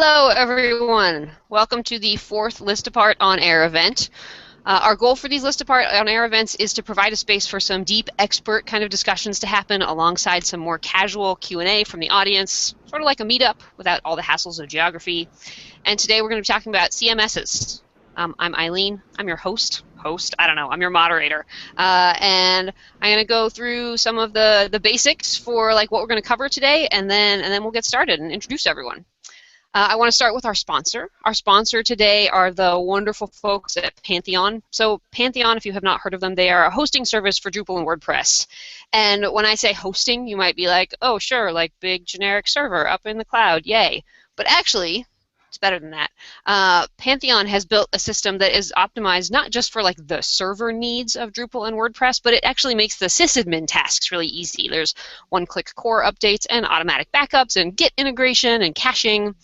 Hello, everyone. Welcome to the fourth List Apart on Air event. Our goal for these List Apart on Air events is to provide a space for some deep, expert kind of discussions to happen alongside some more casual Q&A from the audience, sort of like a meetup without all the hassles of geography. And today we're going to be talking about CMSes. I'm Eileen. I'm your host. I'm your moderator. And I'm going to go through some of the basics for like what we're going to cover today, and then we'll get started and introduce everyone. I want to start with our sponsor. Our sponsor today are the wonderful folks at Pantheon. So Pantheon, if you have not heard of them, they are a hosting service for Drupal and WordPress. And when I say hosting, you might be like, oh, sure, like big generic server up in the cloud, yay. But actually, it's better than that. Pantheon has built a system that is optimized not just for like the server needs of Drupal and WordPress, but it actually makes the sysadmin tasks really easy. There's one-click core updates and automatic backups and Git integration and caching.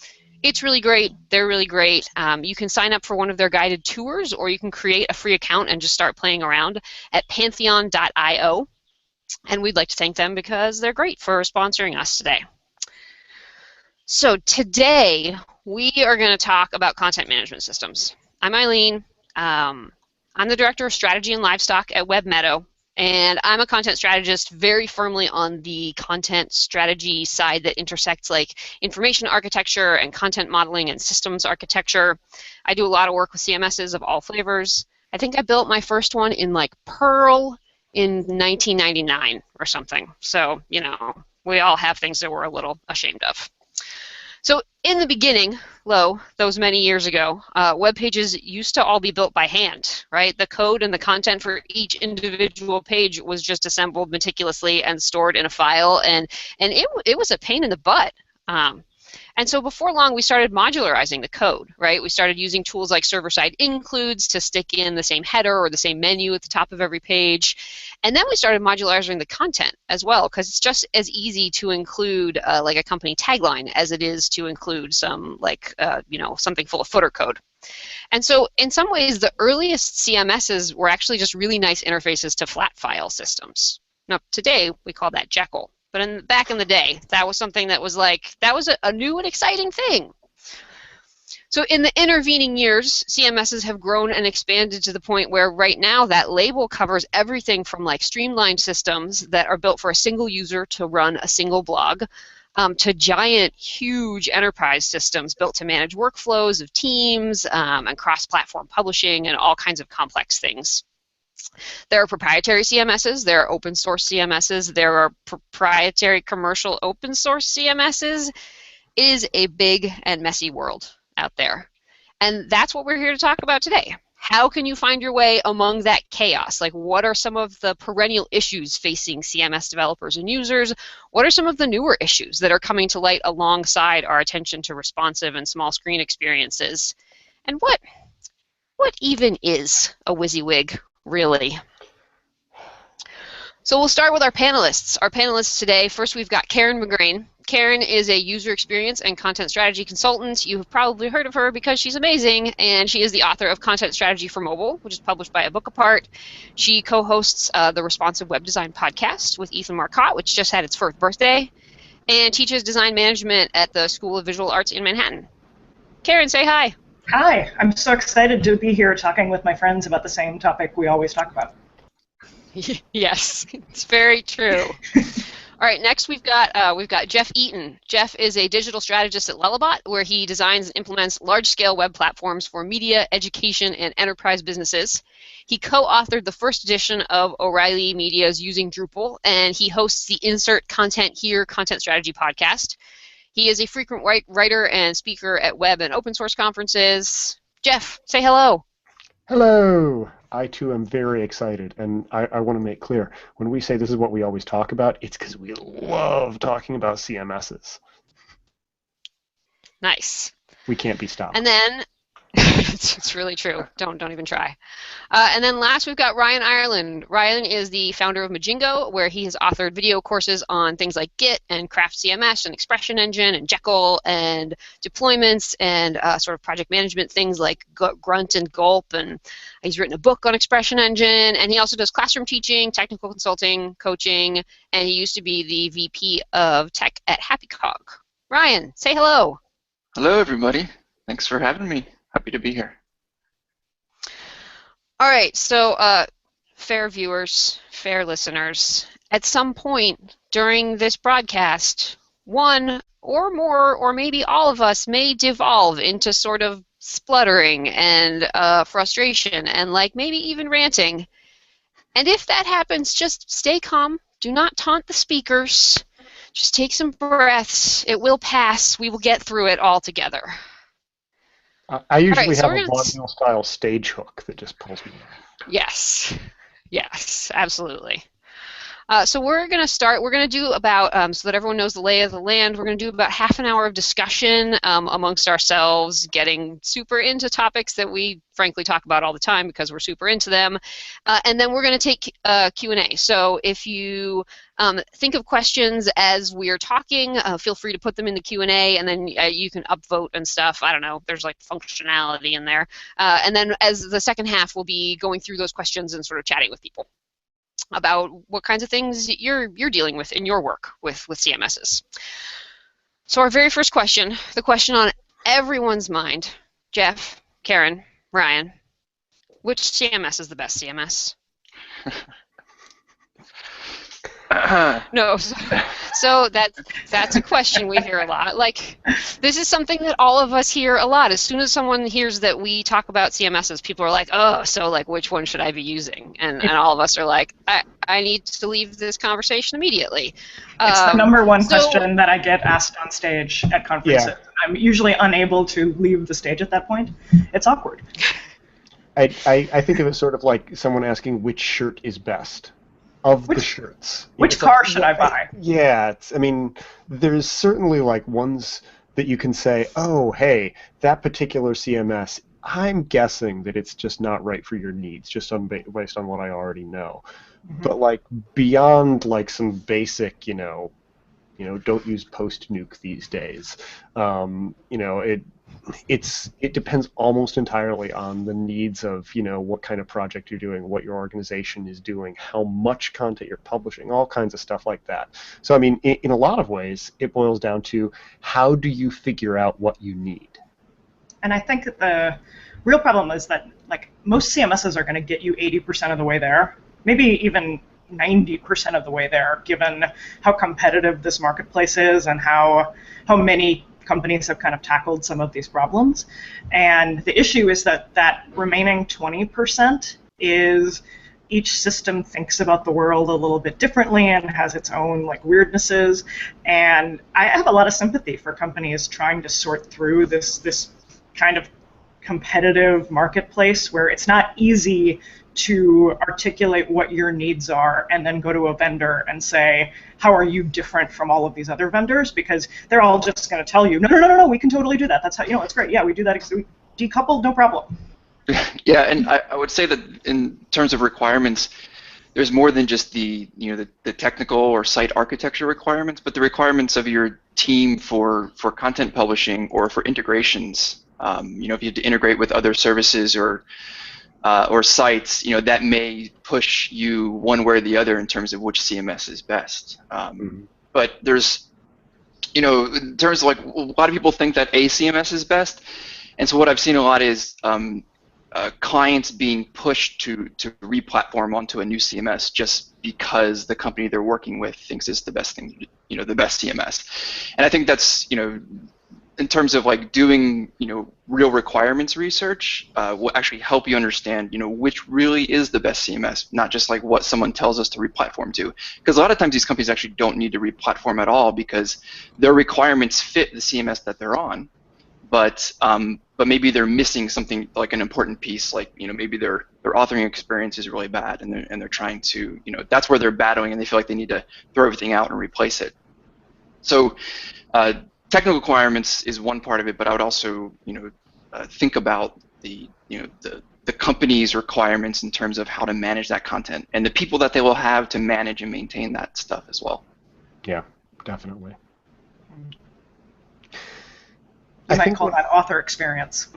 It's really great. They're really great. You can sign up for one of their guided tours, or you can create a free account and just start playing around at pantheon.io. And we'd like to thank them because they're great for sponsoring us today. So today, we are going to talk about content management systems. I'm Eileen. I'm the Director of Strategy and Livestock at WebMeadow. And I'm a content strategist very firmly on the content strategy side that intersects like information architecture and content modeling and systems architecture. I do a lot of work with CMSs of all flavors. I think I built my first one in like Perl in 1999 or something. So, you know, we all have things that we're a little ashamed of. So in the beginning, those many years ago, web pages used to all be built by hand, right? The code and the content for each individual page was just assembled meticulously and stored in a file, and it was a pain in the butt. And so before long, we started modularizing the code, right? We started using tools like server-side includes to stick in the same header or the same menu at the top of every page. And then we started modularizing the content as well, because it's just as easy to include like a company tagline as it is to include some like, something full of footer code. And so in some ways, the earliest CMSs were actually just really nice interfaces to flat file systems. Now, today, we call that Jekyll. But back in the day, that was something that was like, that was a new and exciting thing. So in the intervening years, CMSs have grown and expanded to the point where right now that label covers everything from like streamlined systems that are built for a single user to run a single blog, to giant, huge enterprise systems built to manage workflows of teams and cross-platform publishing and all kinds of complex things. There are proprietary CMSs, there are open source CMSs, there are proprietary commercial open source CMSs. It is a big and messy world out there. And that's what we're here to talk about today. How can you find your way among that chaos? Like, what are some of the perennial issues facing CMS developers and users? What are some of the newer issues that are coming to light alongside our attention to responsive and small screen experiences? And what even is a WYSIWYG? Really. So we'll start with our panelists. Our panelists today, first we've got Karen McGrane. Karen is a user experience and content strategy consultant. You've probably heard of her because she's amazing, and she is the author of Content Strategy for Mobile, which is published by A Book Apart. She co-hosts the Responsive Web Design podcast with Ethan Marcotte, which just had its 4th birthday, and teaches design management at the School of Visual Arts in Manhattan. Karen, say hi. Hi, I'm so excited to be here talking with my friends about the same topic we always talk about. Yes, it's very true. All right, next we've got Jeff Eaton. Jeff is a digital strategist at Lullabot, where he designs and implements large-scale web platforms for media, education, and enterprise businesses. He co-authored the first edition of O'Reilly Media's Using Drupal, and he hosts the Insert Content Here Content Strategy podcast. He is a frequent writer and speaker at web and open source conferences. Jeff, say hello. Hello. I, too, am very excited, and I want to make clear, when we say this is what we always talk about, it's because we love talking about CMSs. Nice. We can't be stopped. And then, it's really true. Don't even try. And then last we've got Ryan Ireland. Ryan is the founder of Majingo, where he has authored video courses on things like Git and Craft CMS and Expression Engine and Jekyll and deployments and sort of project management things like Grunt and Gulp. And he's written a book on Expression Engine. And he also does classroom teaching, technical consulting, coaching, and he used to be the VP of Tech at HappyCog. Ryan, say hello. Hello, everybody. Thanks for having me. Happy to be here. All right, so fair viewers, fair listeners, at some point during this broadcast, one or more, or maybe all of us may devolve into sort of spluttering and frustration and like maybe even ranting. And if that happens, just stay calm. Do not taunt the speakers. Just take some breaths. It will pass. We will get through it all together. I usually so have we're a gonna vaudeville-style stage hook that just pulls me in. Yes, yes, absolutely. So we're going to start, we're going to do about, so that everyone knows the lay of the land, we're going to do about half an hour of discussion amongst ourselves, getting super into topics that we frankly talk about all the time because we're super into them. And then we're going to take Q&A. So if you think of questions as we're talking, feel free to put them in the Q&A, and then you can upvote and stuff. I don't know, there's like functionality in there. And then as the second half, we'll be going through those questions and sort of chatting with people about what kinds of things you're dealing with in your work with CMSs. So our very first question, the question on everyone's mind, Jeff, Karen, Ryan, which CMS is the best CMS? No, so that's a question we hear a lot. Like, this is something that all of us hear a lot. As soon as someone hears that we talk about CMSs, people are like, oh, so like which one should I be using? And all of us are like, I need to leave this conversation immediately. It's the number one question that I get asked on stage at conferences. Yeah. I'm usually unable to leave the stage at that point. It's awkward. I think of it sort of like someone asking which shirt is best of the shirts. Which car should I buy? Yeah, I mean, there's certainly like ones that you can say, oh, hey, that particular CMS, I'm guessing that it's just not right for your needs, just based on what I already know. Mm-hmm. But like beyond like some basic, don't use post-nuke these days. It depends almost entirely on the needs of what kind of project you're doing, what your organization is doing, how much content you're publishing, all kinds of stuff like that. So I mean, in a lot of ways, it boils down to how do you figure out what you need. And I think that the real problem is that like most CMSs are going to get you 80% of the way there, maybe even 90% of the way there, given how competitive this marketplace is and how many companies have kind of tackled some of these problems. And the issue is that remaining 20% is each system thinks about the world a little bit differently and has its own like weirdnesses. And I have a lot of sympathy for companies trying to sort through this kind of competitive marketplace where it's not easy to articulate what your needs are and then go to a vendor and say, how are you different from all of these other vendors? Because they're all just going to tell you, no, we can totally do that. That's how, it's great. Yeah, we do that. Decoupled, no problem. Yeah, and I would say that in terms of requirements, there's more than just the technical or site architecture requirements, but the requirements of your team for content publishing or for integrations. If you have to integrate with other services or sites, that may push you one way or the other in terms of which CMS is best. But there's, in terms of like, a lot of people think that a CMS is best, and so what I've seen a lot is clients being pushed to re-platform onto a new CMS just because the company they're working with thinks it's the best thing, the best CMS, and I think that's, in terms of like doing real requirements research will actually help you understand which really is the best CMS, not just like what someone tells us to re-platform to, because a lot of times these companies actually don't need to re-platform at all because their requirements fit the CMS that they're on, but maybe they're missing something like an important piece, like maybe their authoring experience is really bad and they're trying to that's where they're battling and they feel like they need to throw everything out and replace it. So technical requirements is one part of it, but I would also, think about the company's requirements in terms of how to manage that content and the people that they will have to manage and maintain that stuff as well. Yeah, definitely. You might call that author experience.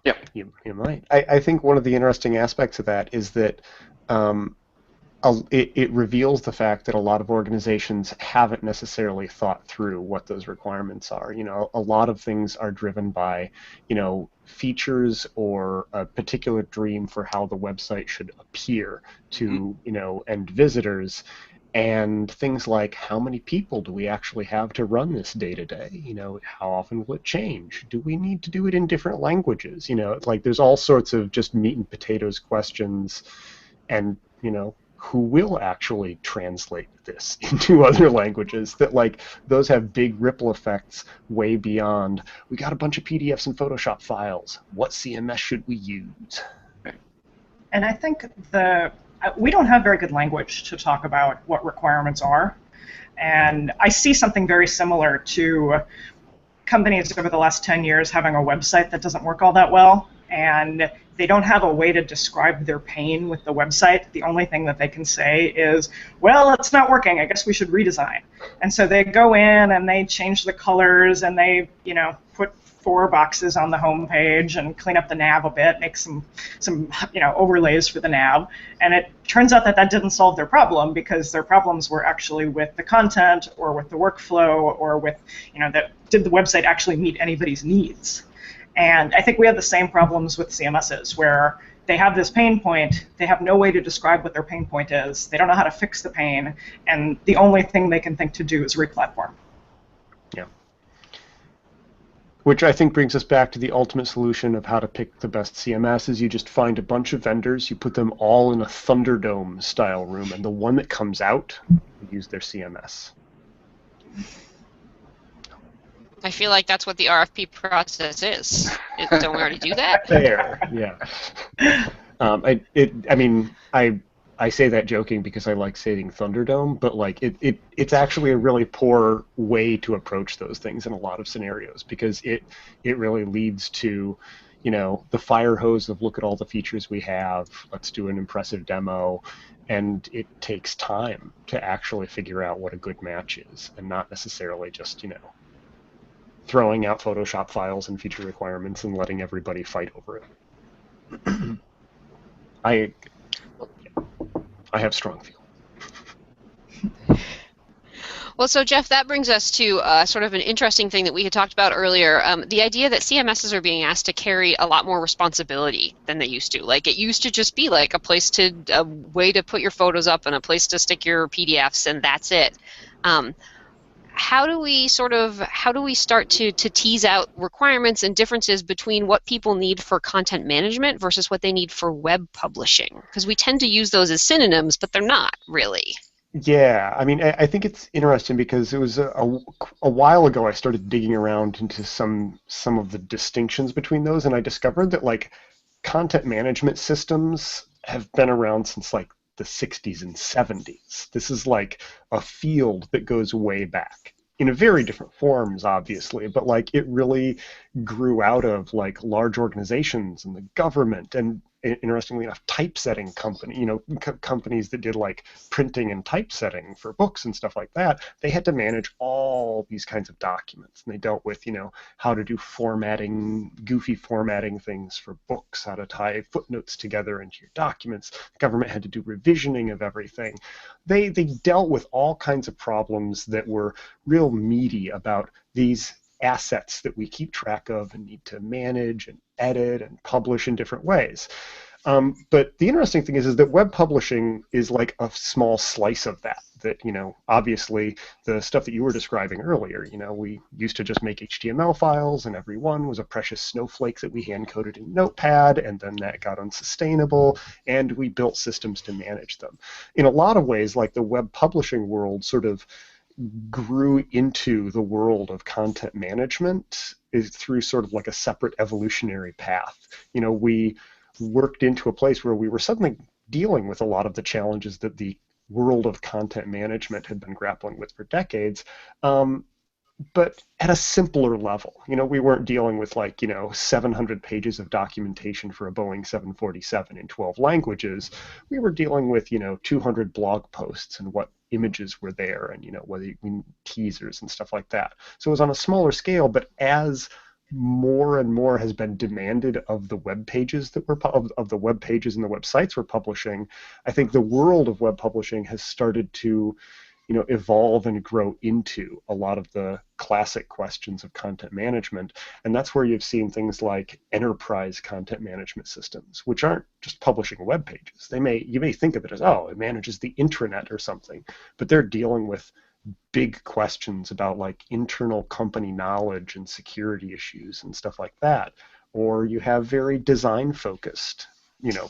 Yeah, you might. I think one of the interesting aspects of that is that it reveals the fact that a lot of organizations haven't necessarily thought through what those requirements are. You know, a lot of things are driven by, you know, features or a particular dream for how the website should appear to, you know, end visitors. And things like, how many people do we actually have to run this day to day? You know, how often will it change? Do we need to do it in different languages? You know, like there's all sorts of just meat and potatoes questions, and, you know, who will actually translate this into other languages, that like those have big ripple effects way beyond, we got a bunch of PDFs and Photoshop files, what CMS should we use? And I think we don't have very good language to talk about what requirements are. And I see something very similar to companies over the last 10 years having a website that doesn't work all that well, and they don't have a way to describe their pain with the website. The only thing that they can say is, well, it's not working, I guess we should redesign. And so they go in and they change the colors, and they, you know, put 4 boxes on the home page and clean up the nav a bit, make some you know, overlays for the nav, and it turns out that that didn't solve their problem, because their problems were actually with the content or with the workflow or with, you know, did the website actually meet anybody's needs? And I think we have the same problems with CMSs, where they have this pain point, they have no way to describe what their pain point is, they don't know how to fix the pain, and the only thing they can think to do is replatform. Yeah. Which I think brings us back to the ultimate solution of how to pick the best CMS. Is you just find a bunch of vendors, you put them all in a Thunderdome style room, and the one that comes out, you use their CMS. I feel like that's what the RFP process is. Don't we already do that? Fair, yeah. I mean, I say that joking because I like saying Thunderdome, but like it's actually a really poor way to approach those things in a lot of scenarios, because it really leads to, you know, the fire hose of, look at all the features we have, let's do an impressive demo, and it takes time to actually figure out what a good match is, and not necessarily just, you know, throwing out Photoshop files and feature requirements and letting everybody fight over it. I have strong feelings. Well, so Jeff, that brings us to sort of an interesting thing that we had talked about earlier, the idea that CMSs are being asked to carry a lot more responsibility than they used to. Like, it used to just be like a way to put your photos up and a place to stick your PDFs, and that's it. How do we start to tease out requirements and differences between what people need for content management versus what they need for web publishing? Because we tend to use those as synonyms, but they're not really. Yeah, I mean, I think it's interesting because it was a while ago I started digging around into some of the distinctions between those, and I discovered that like content management systems have been around since like the 60s and 70s. This is like a field that goes way back in a very different forms, obviously, but like it really grew out of like large organizations and the government, and interestingly enough, typesetting companies that did like printing and typesetting for books and stuff like that. They had to manage all these kinds of documents, and they dealt with, you know, how to do formatting, goofy formatting things for books, how to tie footnotes together into your documents. The government had to do revisioning of everything. They dealt with all kinds of problems that were real meaty about these assets that we keep track of and need to manage and edit and publish in different ways. But the interesting thing is that web publishing is like a small slice of that. That, you know, obviously the stuff that you were describing earlier, you know, we used to just make HTML files, and every one was a precious snowflake that we hand-coded in Notepad, and then that got unsustainable, and we built systems to manage them. In a lot of ways, like the web publishing world sort of grew into the world of content management is through sort of like a separate evolutionary path. You know, we worked into a place where we were suddenly dealing with a lot of the challenges that the world of content management had been grappling with for decades, but at a simpler level. You know, we weren't dealing with like, you know, 700 pages of documentation for a Boeing 747 in 12 languages. We were dealing with, you know, 200 blog posts and what images were there, and, you know, whether you teasers and stuff like that. So it was on a smaller scale, but as more and more has been demanded of the web pages that of the web pages and the websites we're publishing, I think the world of web publishing has started to, evolve and grow into a lot of the classic questions of content management. And that's where you've seen things like enterprise content management systems, which aren't just publishing web pages. You may think of it as, oh, it manages the intranet or something, but they're dealing with big questions about like internal company knowledge and security issues and stuff like that. Or you have very design focused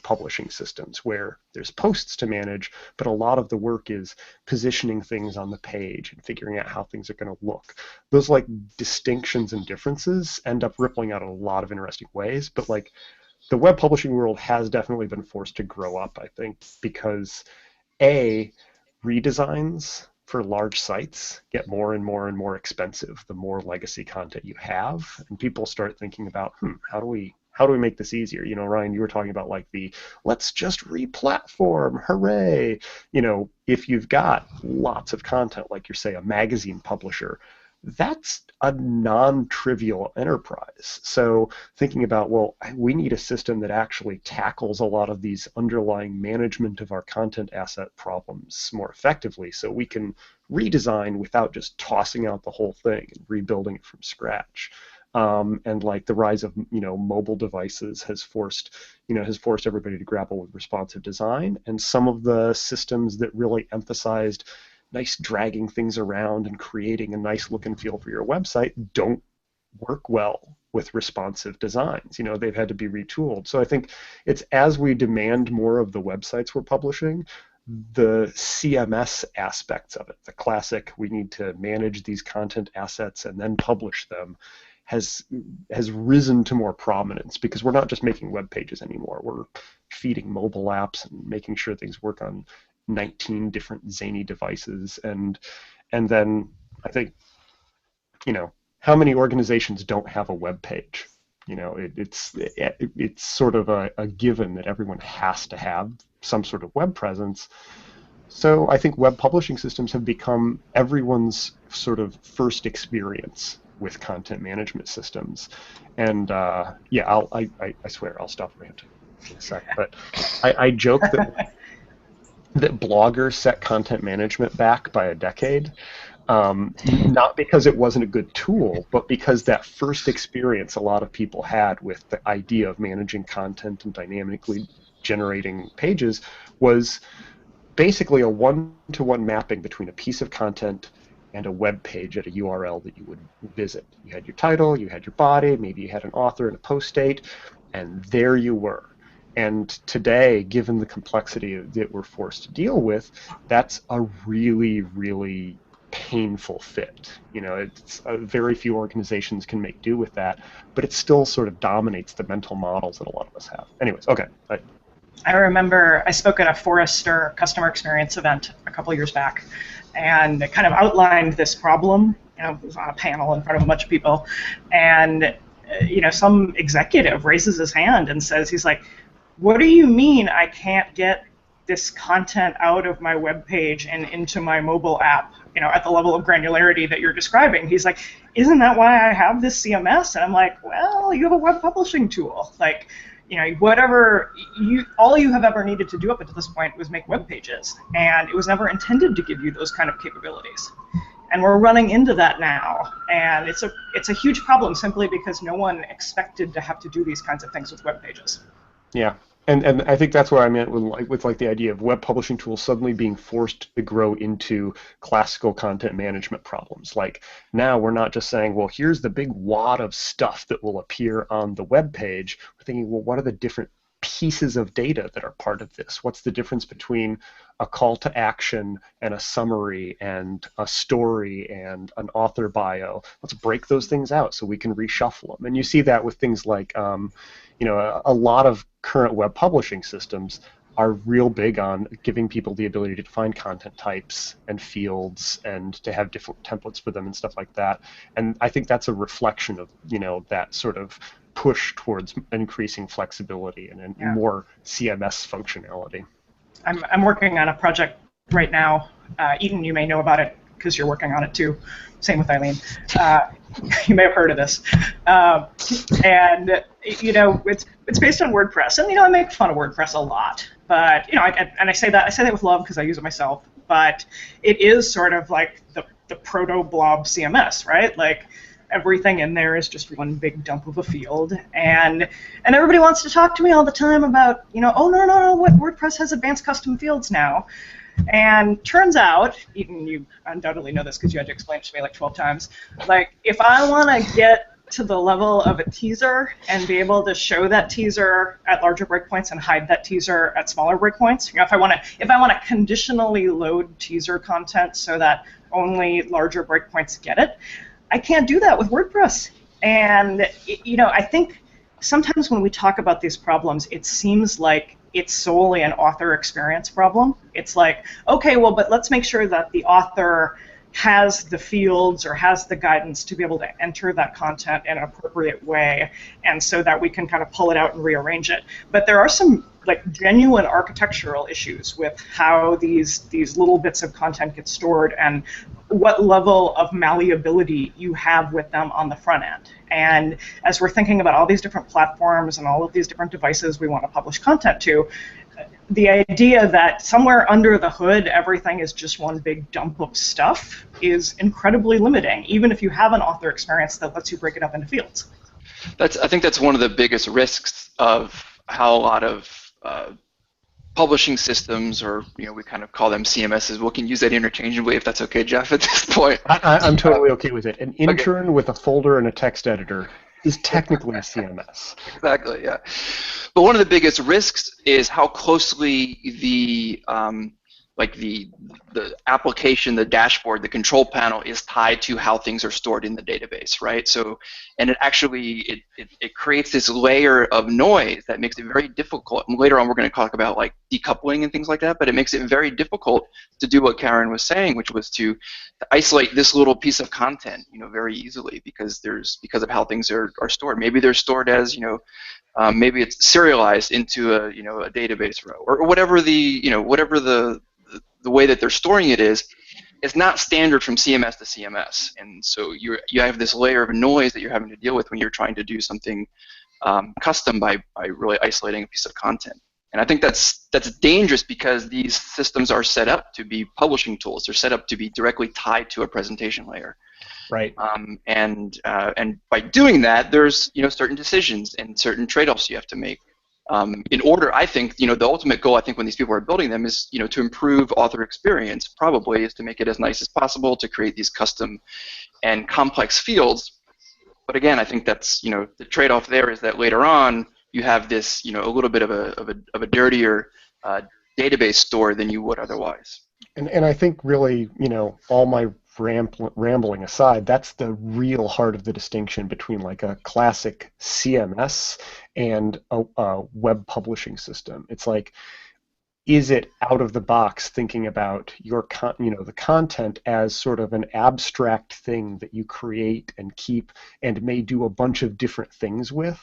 publishing systems where there's posts to manage, but a lot of the work is positioning things on the page and figuring out how things are going to look. Those like distinctions and differences end up rippling out in a lot of interesting ways, but like the web publishing world has definitely been forced to grow up, I think, because redesigns for large sites get more and more and more expensive the more legacy content you have, and people start thinking about, how do we make this easier? Ryan, you were talking about like let's just re-platform, hooray. If you've got lots of content, like you're, say, a magazine publisher, that's a non-trivial enterprise. So thinking about, well, we need a system that actually tackles a lot of these underlying management of our content asset problems more effectively, so we can redesign without just tossing out the whole thing and rebuilding it from scratch. And like the rise of mobile devices has forced everybody to grapple with responsive design, and some of the systems that really emphasized nice dragging things around and creating a nice look and feel for your website don't work well with responsive designs. They've had to be retooled. So I think it's as we demand more of the websites we're publishing, the CMS aspects of it, the classic, we need to manage these content assets and then publish them, has risen to more prominence, because we're not just making web pages anymore. We're feeding mobile apps and making sure things work on 19 different zany devices. And then I think, how many organizations don't have a web page? It's sort of a given that everyone has to have some sort of web presence. So I think web publishing systems have become everyone's sort of first experience with content management systems. And I swear I'll stop ranting in a sec. But I joke that Blogger set content management back by a decade, not because it wasn't a good tool, but because that first experience a lot of people had with the idea of managing content and dynamically generating pages was basically a one-to-one mapping between a piece of content and a web page at a URL that you would visit. You had your title, you had your body, maybe you had an author and a post date, and there you were. And today, given the complexity that we're forced to deal with, that's a really, really painful fit. It's very few organizations can make do with that, but it still sort of dominates the mental models that a lot of us have. Anyways, okay. I remember I spoke at a Forrester customer experience event a couple years back, and kind of outlined this problem. It was on a panel in front of a bunch of people, and some executive raises his hand and says, he's like, "What do you mean I can't get this content out of my web page and into my mobile app, at the level of granularity that you're describing?" He's like, "Isn't that why I have this CMS?" And I'm like, "Well, you have a web publishing tool. Like, all you have ever needed to do up until this point was make web pages, and it was never intended to give you those kind of capabilities. And we're running into that now, and it's a huge problem simply because no one expected to have to do these kinds of things with web pages." Yeah. And I think that's what I meant with the idea of web publishing tools suddenly being forced to grow into classical content management problems. Like, now we're not just saying, well, here's the big wad of stuff that will appear on the web page. We're thinking, well, what are the different pieces of data that are part of this? What's the difference between a call to action and a summary and a story and an author bio? Let's break those things out so we can reshuffle them. And you see that with things like, a lot of current web publishing systems are real big on giving people the ability to define content types and fields and to have different templates for them and stuff like that. And I think that's a reflection of, that sort of push towards increasing flexibility and more CMS functionality. I'm working on a project right now. Eden, you may know about it, because you're working on it too. Same with Eileen. You may have heard of this. And it's based on WordPress, and I make fun of WordPress a lot. But I say that with love because I use it myself. But it is sort of like the proto-blob CMS, right? Like everything in there is just one big dump of a field, and everybody wants to talk to me all the time about oh no, what WordPress has advanced custom fields now. And turns out, you undoubtedly know this because you had to explain it to me like 12 times, like if I want to get to the level of a teaser and be able to show that teaser at larger breakpoints and hide that teaser at smaller breakpoints, if I want to conditionally load teaser content so that only larger breakpoints get it, I can't do that with WordPress. And I think sometimes when we talk about these problems, it seems like it's solely an author experience problem. It's like, okay, well, but let's make sure that the author has the fields or has the guidance to be able to enter that content in an appropriate way, and so that we can kind of pull it out and rearrange it. But there are some like genuine architectural issues with how these little bits of content get stored and what level of malleability you have with them on the front end. And as we're thinking about all these different platforms and all of these different devices we want to publish content to, the idea that somewhere under the hood everything is just one big dump of stuff is incredibly limiting, even if you have an author experience that lets you break it up into fields. I think that's one of the biggest risks of how a lot of publishing systems, or we kind of call them CMSs. We can use that interchangeably if that's okay, Jeff, at this point. I'm totally okay with it. An intern with a folder and a text editor is technically a CMS. Exactly, yeah. But one of the biggest risks is how closely the application, the dashboard, the control panel is tied to how things are stored in the database, right? So, and it creates this layer of noise that makes it very difficult. And later on, we're going to talk about like decoupling and things like that. But it makes it very difficult to do what Karen was saying, which was to isolate this little piece of content, very easily because of how things are stored. Maybe they're stored as maybe it's serialized into a a database row or whatever the way that they're storing it is. It's not standard from CMS to CMS, and so you have this layer of noise that you're having to deal with when you're trying to do something custom by really isolating a piece of content. And I think that's dangerous because these systems are set up to be publishing tools. They're set up to be directly tied to a presentation layer. Right. And by doing that, there's certain decisions and certain trade-offs you have to make. In order, I think, the ultimate goal, I think, when these people are building them is, to improve author experience, probably, is to make it as nice as possible, to create these custom and complex fields. But again, I think that's, the trade-off there is that later on, you have this, a little bit of a dirtier database store than you would otherwise. And I think really, all my rambling aside, that's the real heart of the distinction between like a classic CMS and a web publishing system. It's like, is it out of the box thinking about your the content as sort of an abstract thing that you create and keep and may do a bunch of different things with?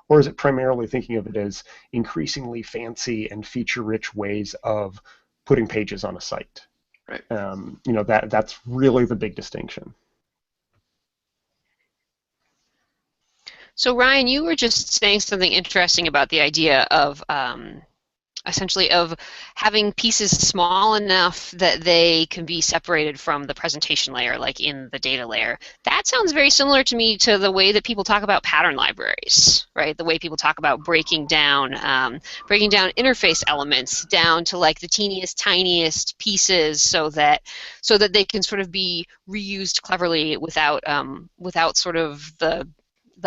Or is it primarily thinking of it as increasingly fancy and feature-rich ways of putting pages on a site? Right. That's really the big distinction. So Ryan, you were just saying something interesting about the idea of essentially of having pieces small enough that they can be separated from the presentation layer, like in the data layer. That sounds very similar to me to the way that people talk about pattern libraries, right? The way people talk about breaking down interface elements down to like the teeniest, tiniest pieces, so that they can sort of be reused cleverly without sort of the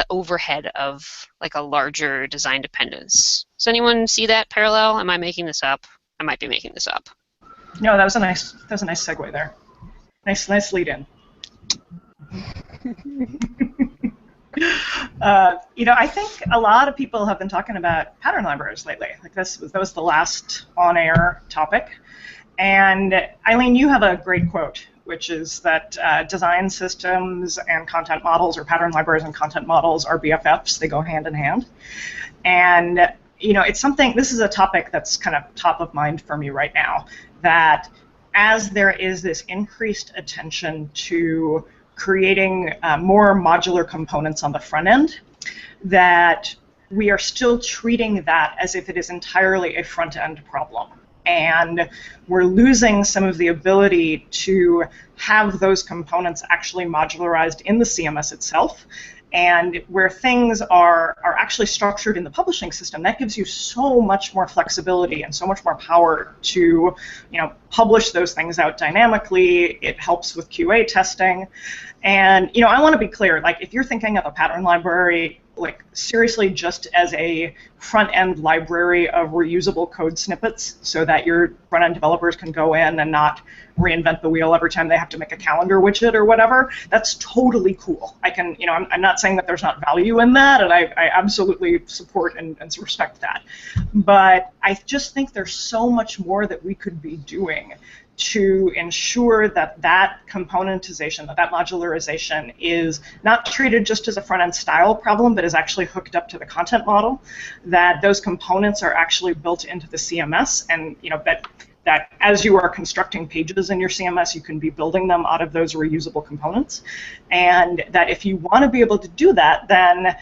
overhead of like a larger design dependence. Does anyone see that parallel? Am I making this up? I might be making this up. No, that was a nice segue there. Nice lead in. I think a lot of people have been talking about pattern libraries lately. Like that was the last on-air topic. And Eileen, you have a great quote, which is that design systems and content models, or pattern libraries and content models, are BFFs. They go hand in hand. And it's something, this is a topic that's kind of top of mind for me right now, that as there is this increased attention to creating more modular components on the front end, that we are still treating that as if it is entirely a front-end problem. And we're losing some of the ability to have those components actually modularized in the CMS itself. And where things are actually structured in the publishing system, that gives you so much more flexibility and so much more power to, publish those things out dynamically. It helps with QA testing. And, I want to be clear, like, if you're thinking of a pattern library, like, seriously, just as a front-end library of reusable code snippets so that your front-end developers can go in and not reinvent the wheel every time they have to make a calendar widget or whatever, that's totally cool. I can, I'm not saying that there's not value in that, and I absolutely support and respect that. But I just think there's so much more that we could be doing to ensure that that componentization, that modularization is not treated just as a front-end style problem, but is actually hooked up to the content model, that those components are actually built into the CMS, and that as you are constructing pages in your CMS, you can be building them out of those reusable components, and that if you want to be able to do that, then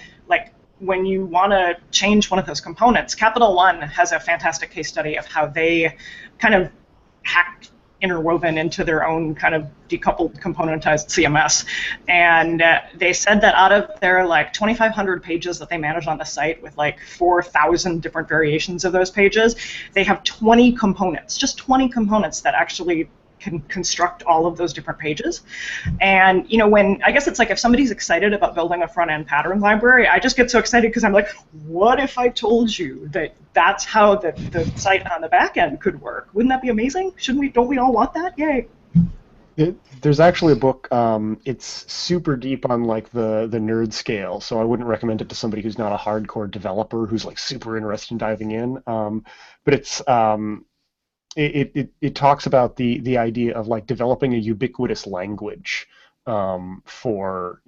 when you want to change one of those components, Capital One has a fantastic case study of how they kind of hacked interwoven into their own kind of decoupled componentized CMS. And they said that out of their 2,500 pages that they manage on the site with 4,000 different variations of those pages, they have 20 components, just 20 components that actually can construct all of those different pages. And I guess it's if somebody's excited about building a front-end pattern library, I just get so excited because I'm like, what if I told you that that's how the site on the back end could work? Wouldn't that be amazing? Don't we all want that? Yay. There's actually a book, it's super deep on the nerd scale, so I wouldn't recommend it to somebody who's not a hardcore developer who's super interested in diving in. But it's it talks about the idea of developing a ubiquitous language for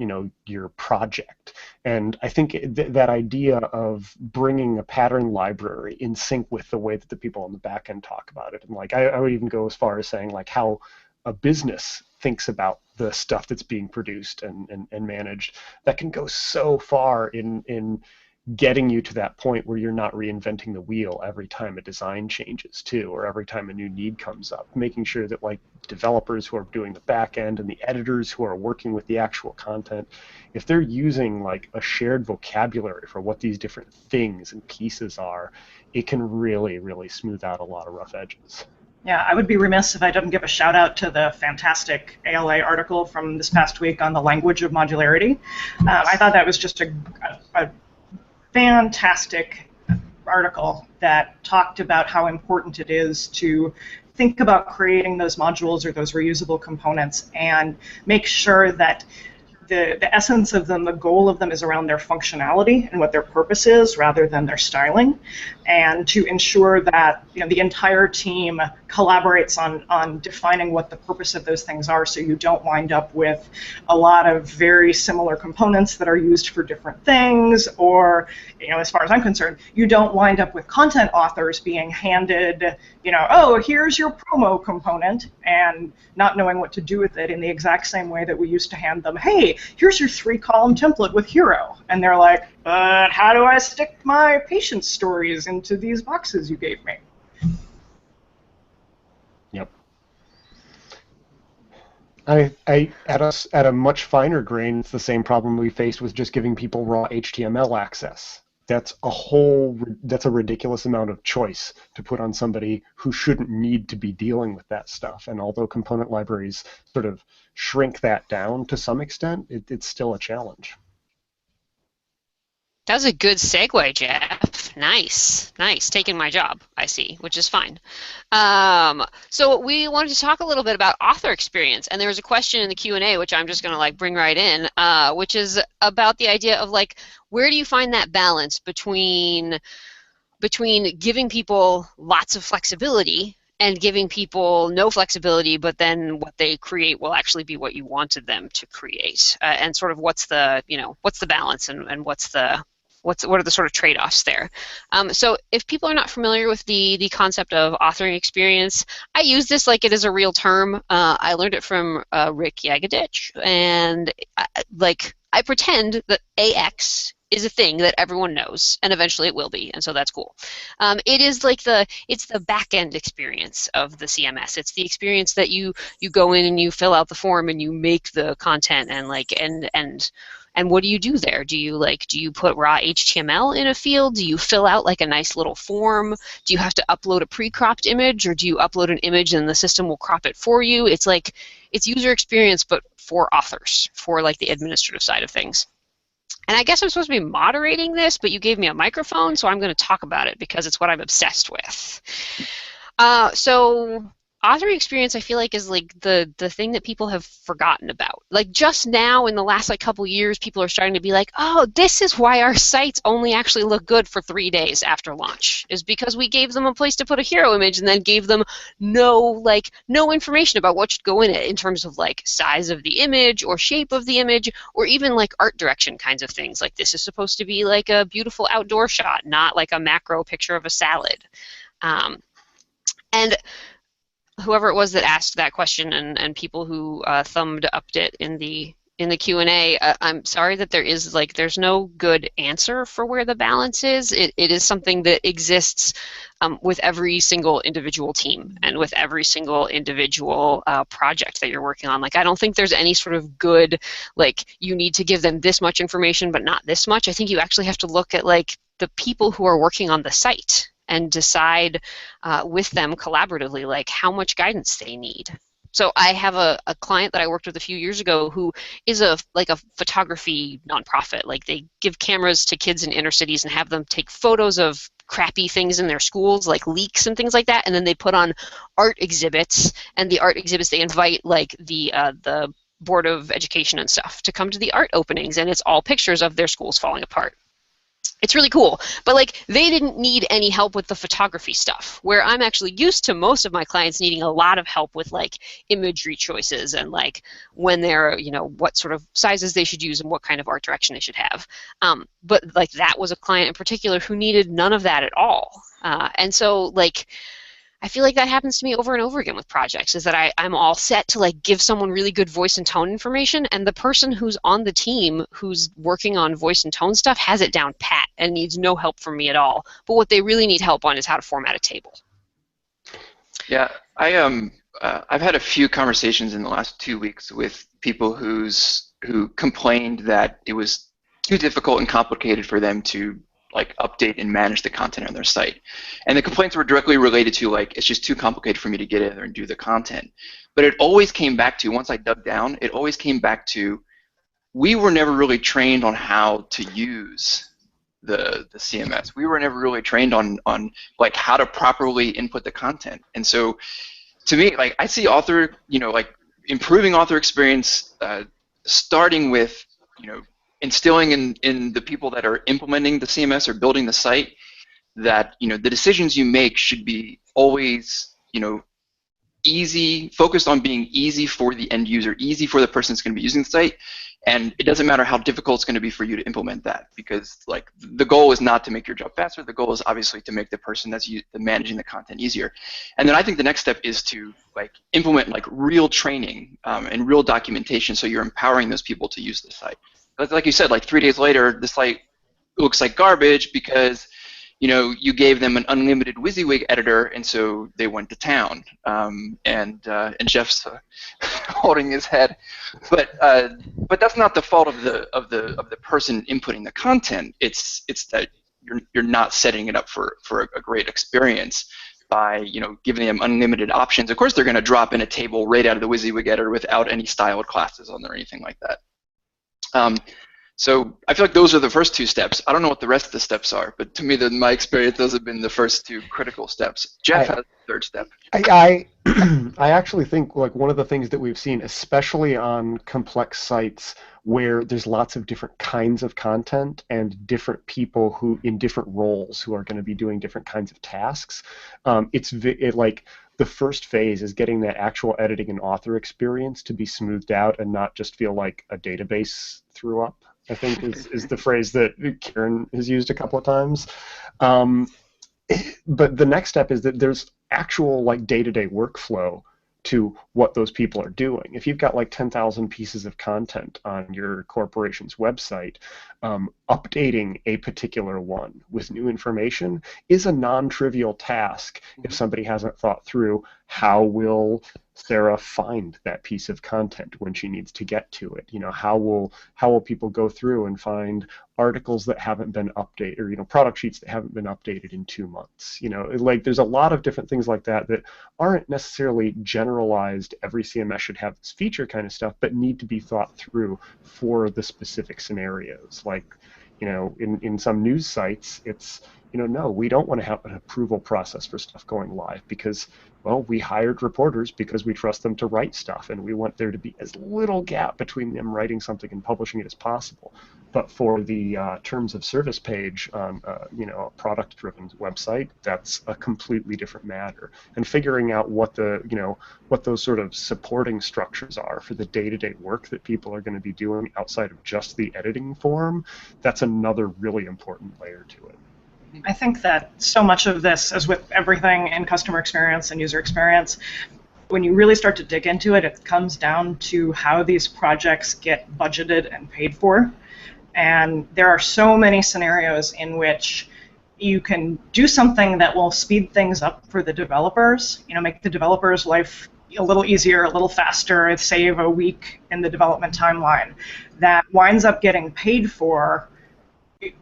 your project, and I think that idea of bringing a pattern library in sync with the way that the people on the back end talk about it, and I would even go as far as saying how a business thinks about the stuff that's being produced and managed, that can go so far in getting you to that point where you're not reinventing the wheel every time a design changes too, or every time a new need comes up, making sure that developers who are doing the back end and the editors who are working with the actual content, if they're using a shared vocabulary for what these different things and pieces are, it can really, really smooth out a lot of rough edges. Yeah, I would be remiss if I didn't give a shout out to the fantastic ALA article from this past week on the language of modularity. I thought that was just a fantastic article that talked about how important it is to think about creating those modules or those reusable components and make sure that the essence of them, the goal of them, is around their functionality and what their purpose is rather than their styling, and to ensure that the entire team collaborates on defining what the purpose of those things are, so you don't wind up with a lot of very similar components that are used for different things, or as far as I'm concerned, you don't wind up with content authors being handed oh, here's your promo component, and not knowing what to do with it in the exact same way that we used to hand them, hey, here's your 3-column template with hero, and they're like, but how do I stick my patient stories into these boxes you gave me? Yep. At a much finer grain, it's the same problem we faced with just giving people raw HTML access. That's a ridiculous amount of choice to put on somebody who shouldn't need to be dealing with that stuff. And although component libraries sort of shrink that down to some extent, it's still a challenge. That was a good segue, Jeff. Nice. Taking my job, I see, which is fine. So we wanted to talk a little bit about author experience, and there was a question in the Q&A, which I'm just going to bring right in, which is about the idea of where do you find that balance between giving people lots of flexibility and giving people no flexibility, but then what they create will actually be what you wanted them to create, and sort of what's the balance and what's the what are the sort of trade-offs there? So if people are not familiar with the concept of authoring experience, I use this like it is a real term. I learned it from Rick Yagodich, and I pretend that AX is a thing that everyone knows, and eventually it will be, and so that's cool. It is like it's the back-end experience of the CMS. It's the experience that you go in and you fill out the form and you make the content and what do you do there? Do you put raw HTML in a field? Do you fill out like a nice little form? Do you have to upload a pre-cropped image, or do you upload an image and the system will crop it for you? It's user experience, but for authors, for like the administrative side of things. And I guess I'm supposed to be moderating this, but you gave me a microphone, so I'm going to talk about it because it's what I'm obsessed with. So authoring experience, I feel like, is like the thing that people have forgotten about. Like just now, in the last like couple years, people are starting to be like, oh, this is why our sites only actually look good for 3 days after launch, is because we gave them a place to put a hero image and then gave them no information about what should go in it in terms of like size of the image or shape of the image or even like art direction kinds of things. Like this is supposed to be like a beautiful outdoor shot, not like a macro picture of a salad. And whoever it was that asked that question and people who thumbed upped it in the Q&A, I'm sorry that there's no good answer for where the balance is. It is something that exists with every single individual team and with every single individual project that you're working on. Like I don't think there's any sort of good, like you need to give them this much information but not this much. I think you actually have to look at like the people who are working on the site and decide with them collaboratively like how much guidance they need. So I have a client that I worked with a few years ago who is a photography nonprofit. Like they give cameras to kids in inner cities and have them take photos of crappy things in their schools, like leaks and things like that, and then they put on art exhibits, and the art exhibits they invite like the Board of Education and stuff to come to the art openings, and it's all pictures of their schools falling apart. It's really cool, but like they didn't need any help with the photography stuff, where I'm actually used to most of my clients needing a lot of help with like imagery choices and like when they're, what sort of sizes they should use and what kind of art direction they should have. But like that was a client in particular who needed none of that at all. And so like I feel like that happens to me over and over again with projects, is that I'm all set to like give someone really good voice and tone information, and the person who's on the team who's working on voice and tone stuff has it down pat and needs no help from me at all. But what they really need help on is how to format a table. Yeah, I've had a few conversations in the last 2 weeks with people who complained that it was too difficult and complicated for them to like update and manage the content on their site. And the complaints were directly related to like, it's just too complicated for me to get in there and do the content. But it always came back to, once I dug down, it always came back to, we were never really trained on how to use the CMS. We were never really trained on like how to properly input the content. And so to me, like I see like improving author experience starting with, instilling in the people that are implementing the CMS or building the site that the decisions you make should be always easy, focused on being easy for the end user, easy for the person that's going to be using the site, and it doesn't matter how difficult it's going to be for you to implement that, because like the goal is not to make your job faster. The goal is obviously to make the person that's managing the content easier. And then I think the next step is to like implement like real training and real documentation, so you're empowering those people to use the site. Like you said, like 3 days later, the site looks like garbage because, you gave them an unlimited WYSIWYG editor, and so they went to town. And Jeff's holding his head, but that's not the fault of the person inputting the content. It's that you're not setting it up for a great experience by giving them unlimited options. Of course, they're going to drop in a table right out of the WYSIWYG editor without any styled classes on there or anything like that. So I feel like those are the first 2 steps. I don't know what the rest of the steps are, but to me, in my experience, those have been the first 2 critical steps. Jeff has the 3rd step. I actually think like one of the things that we've seen, especially on complex sites where there's lots of different kinds of content and different people who in different roles who are going to be doing different kinds of tasks, like the first phase is getting that actual editing and author experience to be smoothed out and not just feel like a database threw up. I think is the phrase that Karen has used a couple of times. But the next step is that there's actual like day-to-day workflow to what those people are doing. If you've got like 10,000 pieces of content on your corporation's website, updating a particular one with new information is a non-trivial task if somebody hasn't thought through how will Sarah find that piece of content when she needs to get to it. How will people go through and find articles that haven't been updated, or product sheets that haven't been updated in 2 months. Like there's a lot of different things like that that aren't necessarily generalized. Every CMS should have this feature kind of stuff, but need to be thought through for the specific scenarios. Like, in some news sites, it's no, we don't want to have an approval process for stuff going live because, well, we hired reporters because we trust them to write stuff, and we want there to be as little gap between them writing something and publishing it as possible. But for the terms of service page on a product-driven website, that's a completely different matter. And figuring out what what those sort of supporting structures are for the day-to-day work that people are going to be doing outside of just the editing form, that's another really important layer to it. I think that so much of this, as with everything in customer experience and user experience, when you really start to dig into it, it comes down to how these projects get budgeted and paid for. And there are so many scenarios in which you can do something that will speed things up for the developers, make the developers' life a little easier, a little faster, save a week in the development timeline, that winds up getting paid for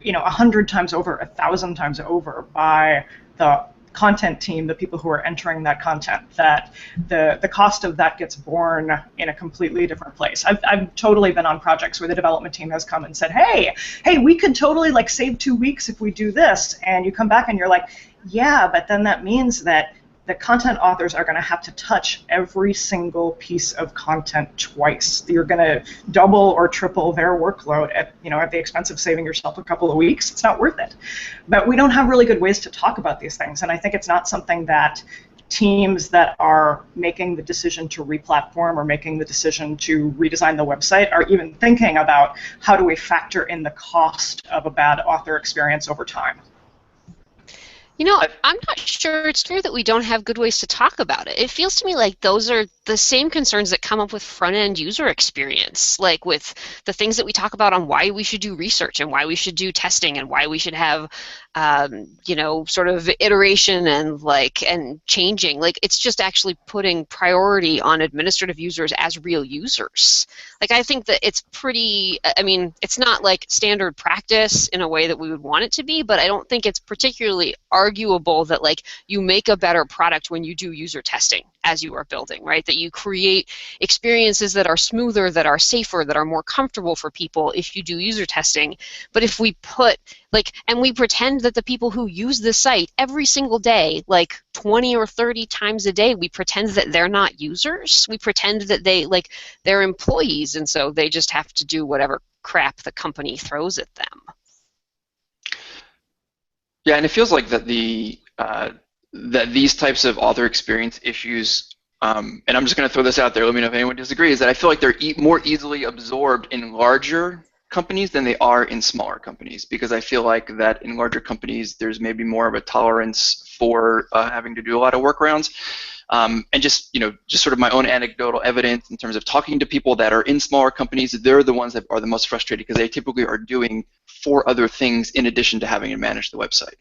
100 times over, 1,000 times over by the content team, the people who are entering that content, that the cost of that gets borne in a completely different place. I've totally been on projects where the development team has come and said, hey, we could totally like save 2 weeks if we do this, and you come back and you're like, yeah, but then that means that the content authors are going to have to touch every single piece of content twice. You're going to double or triple their workload at the expense of saving yourself a couple of weeks. It's not worth it. But we don't have really good ways to talk about these things, and I think it's not something that teams that are making the decision to re-platform or making the decision to redesign the website are even thinking about how do we factor in the cost of a bad author experience over time. I'm not sure it's true that we don't have good ways to talk about it. It feels to me like those are the same concerns that come up with front-end user experience, like with the things that we talk about on why we should do research and why we should do testing and why we should have, sort of iteration and changing. Like, it's just actually putting priority on administrative users as real users. Like, I think that it's pretty, it's not like standard practice in a way that we would want it to be, but I don't think it's particularly arguable that like you make a better product when you do user testing as you are building, right? That you create experiences that are smoother, that are safer, that are more comfortable for people if you do user testing. But if we put and we pretend that the people who use this site every single day, like 20 or 30 times a day, we pretend that they're not users. We pretend that they're employees, and so they just have to do whatever crap the company throws at them. Yeah, and it feels like that that these types of author experience issues, and I'm just going to throw this out there, let me know if anyone disagrees, that I feel like they're more easily absorbed in larger companies than they are in smaller companies, because I feel like that in larger companies there's maybe more of a tolerance for having to do a lot of workarounds. And just sort of my own anecdotal evidence in terms of talking to people that are in smaller companies, they're the ones that are the most frustrated because they typically are doing 4 other things in addition to having to manage the website.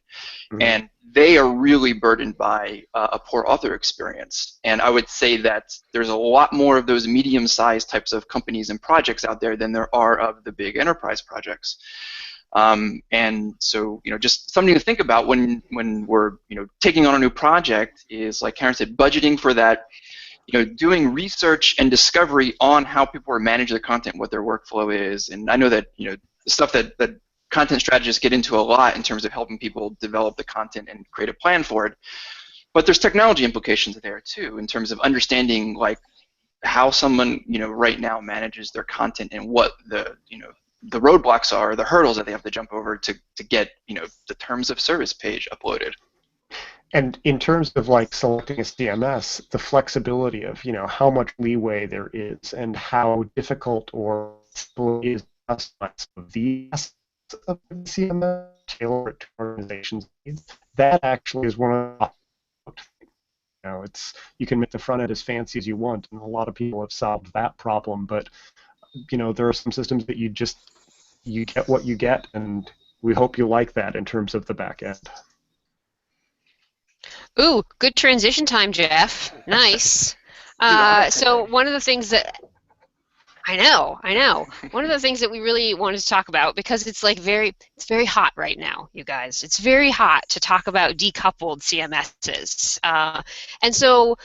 Mm-hmm. And they are really burdened by a poor author experience. And I would say that there's a lot more of those medium-sized types of companies and projects out there than there are of the big enterprise projects. And so, just something to think about when we're, taking on a new project is, like Karen said, budgeting for that, doing research and discovery on how people are managing their content, what their workflow is. And I know that, the stuff that content strategists get into a lot in terms of helping people develop the content and create a plan for it. But there's technology implications there too, in terms of understanding, like, how someone, right now manages their content and what the roadblocks are, the hurdles that they have to jump over to get, the terms of service page uploaded. And in terms of like selecting a CMS, the flexibility of, how much leeway there is and how difficult or it is customize the of the CMS, tailor it to organizations' needs. That actually is one of the it's you can make the front end as fancy as you want, and a lot of people have solved that problem. But there are some systems that you get what you get, and we hope you like that in terms of the back end. Ooh, good transition time, Jeff. Nice. So one of the things that I know. One of the things that we really wanted to talk about, because it's it's very hot right now, you guys. It's very hot to talk about decoupled CMSs. And so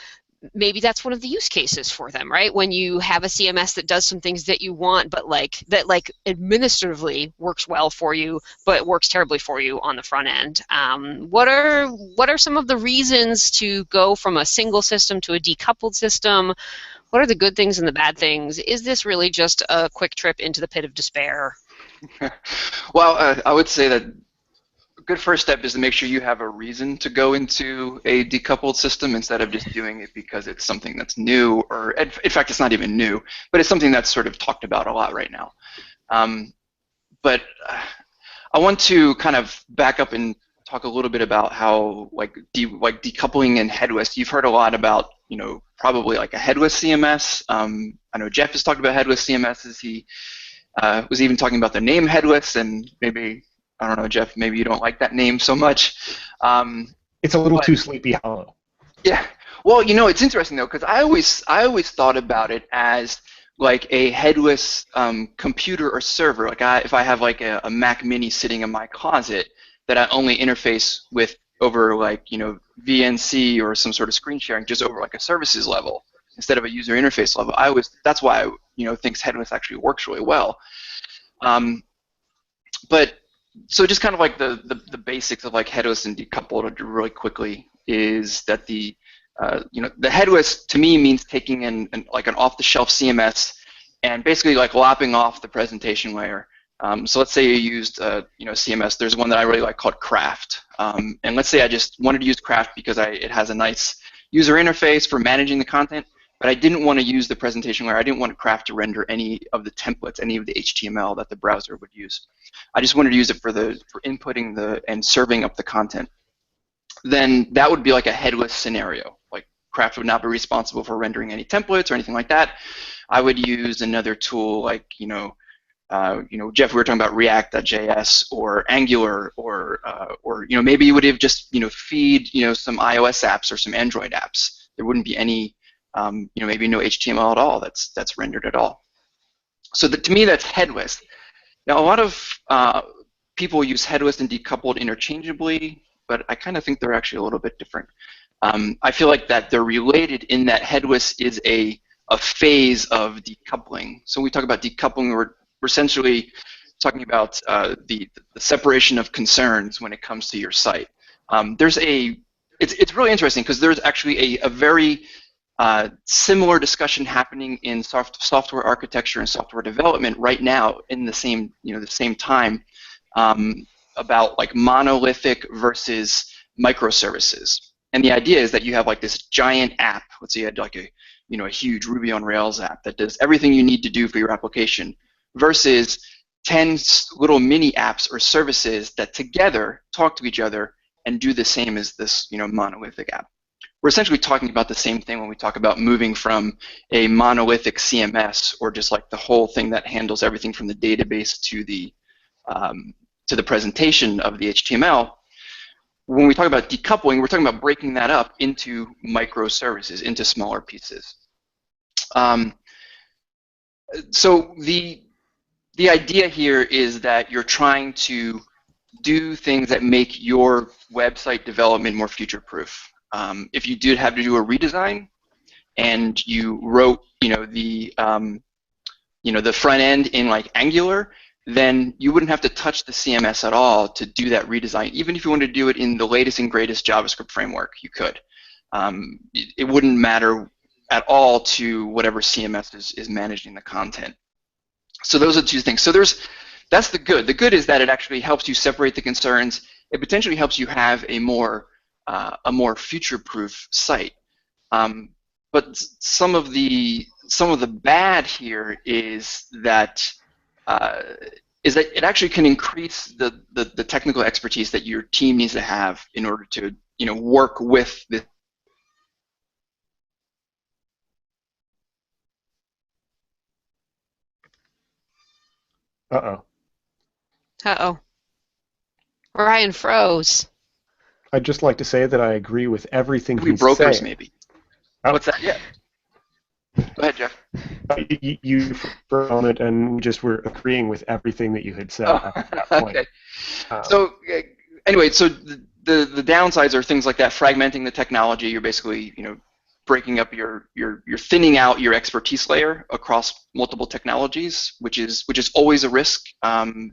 maybe that's one of the use cases for them, right? When you have a CMS that does some things that you want, but that administratively works well for you, but works terribly for you on the front end. What are some of the reasons to go from a single system to a decoupled system? What are the good things and the bad things? Is this really just a quick trip into the pit of despair? Well, I would say that a good first step is to make sure you have a reason to go into a decoupled system instead of just doing it because it's something that's new, or in fact, it's not even new, but it's something that's sort of talked about a lot right now. But I want to kind of back up and talk a little bit about how decoupling and headless. You've heard a lot about probably like a headless CMS. I know Jeff has talked about headless CMSs. He was even talking about the name headless, and maybe, I don't know, Jeff, maybe you don't like that name so much. It's a little too Sleepy Hollow. Yeah. Well, it's interesting though, because I always thought about it as like a headless computer or server. Like if I have like a Mac Mini sitting in my closet that I only interface with over VNC or some sort of screen sharing, just over like a services level instead of a user interface level. That's why I think headless actually works really well. But so just kind of like the basics of like headless and decoupled really quickly is that the headless to me means taking an off-the-shelf CMS and basically like lopping off the presentation layer. So let's say you used CMS. There's one that I really like called Craft, and let's say I just wanted to use Craft because it has a nice user interface for managing the content, but I didn't want to use the presentation layer. I didn't want Craft to render any of the templates, any of the HTML that the browser would use. I just wanted to use it for inputting and serving up the content. Then that would be like a headless scenario. Like Craft would not be responsible for rendering any templates or anything like that. I would use another tool like Jeff, we were talking about React.js or Angular, or maybe you would have just feed some iOS apps or some Android apps. There wouldn't be any maybe no HTML at all that's rendered at all. So to me, that's headless. Now, a lot of people use headless and decoupled interchangeably, but I kind of think they're actually a little bit different. I feel like that they're related in that headless is a phase of decoupling. So when we talk about decoupling, we're essentially talking about the separation of concerns when it comes to your site. It's really interesting because there's actually a very similar discussion happening in software architecture and software development right now in the same time about like monolithic versus microservices. And the idea is that you have like this giant app. Let's say you had like a huge Ruby on Rails app that does everything you need to do for your application, versus 10 little mini apps or services that together talk to each other and do the same as this monolithic app. We're essentially talking about the same thing when we talk about moving from a monolithic CMS, or just like the whole thing that handles everything from the database to the presentation of the HTML. When we talk about decoupling, we're talking about breaking that up into microservices, into smaller pieces. So the idea here is that you're trying to do things that make your website development more future-proof. If you did have to do a redesign and you wrote, the front end in like Angular, then you wouldn't have to touch the CMS at all to do that redesign. Even if you wanted to do it in the latest and greatest JavaScript framework, you could. It wouldn't matter at all to whatever CMS is managing the content. So those are two things. So that's the good. The good is that it actually helps you separate the concerns. It potentially helps you have a more future-proof site. But some of the bad here is that is that it actually can increase the technical expertise that your team needs to have in order to work with this. Uh-oh. Uh-oh. Ryan froze. I'd just like to say that I agree with everything We he's brokers saying. maybe. Oh. What's that? Yeah. Go ahead, Jeff. You for a moment and just were agreeing with everything that you had said up to that point. Okay. So anyway, so the downsides are things like that: fragmenting the technology. You're basically breaking up you're thinning out your expertise layer across multiple technologies, which is always a risk,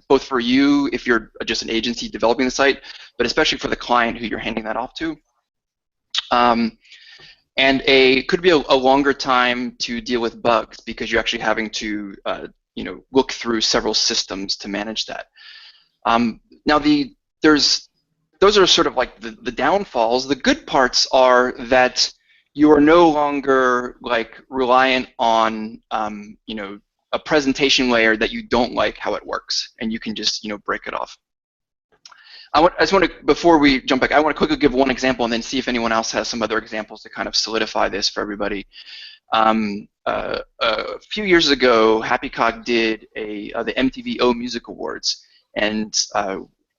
both for you if you're just an agency developing the site, but especially for the client who you're handing that off to. And could be a longer time to deal with bugs because you're actually having to look through several systems to manage that. Now those are sort of like the downfalls. The good parts are that you are no longer like reliant on a presentation layer that you don't like how it works, and you can just break it off. I just want to, before we jump back, I want to quickly give one example and then see if anyone else has some other examples to kind of solidify this for everybody. A few years ago, HappyCog did the MTV O Music Awards, and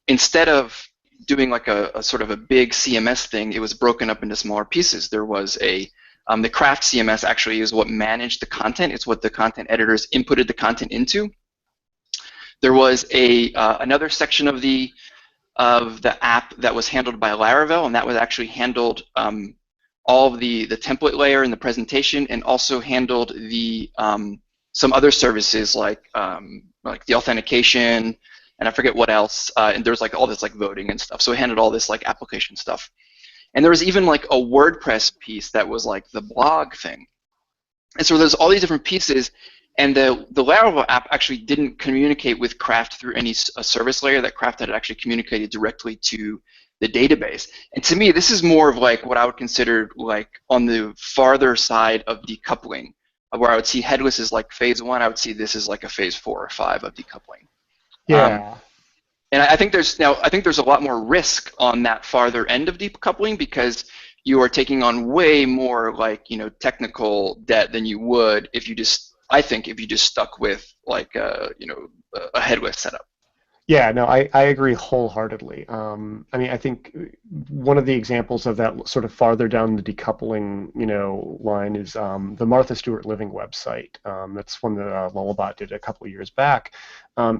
instead of doing like a sort of a big CMS thing, it was broken up into smaller pieces. There was the craft CMS actually is what managed the content. It's what the content editors inputted the content into. There was another section of the app that was handled by Laravel, and that was actually handled all of the template layer in the presentation, and also handled the some other services like the authentication, and I forget what else. And there's like all this like voting and stuff. So it handled all this like application stuff. And there was even like a WordPress piece that was like the blog thing. And so there's all these different pieces. And the Laravel app actually didn't communicate with Craft through any service layer. That Craft had actually communicated directly to the database. And to me, this is more of like what I would consider like on the farther side of decoupling, where I would see Headless as like phase 1. I would see this as like a phase 4 or 5 of decoupling. Yeah. And I think there's a lot more risk on that farther end of decoupling because you are taking on way more like technical debt than you would if you just stuck with like a headless setup. Yeah, no, I agree wholeheartedly. I mean, I think one of the examples of that sort of farther down the decoupling, line is the Martha Stewart Living website. That's one that Lullabot did a couple of years back.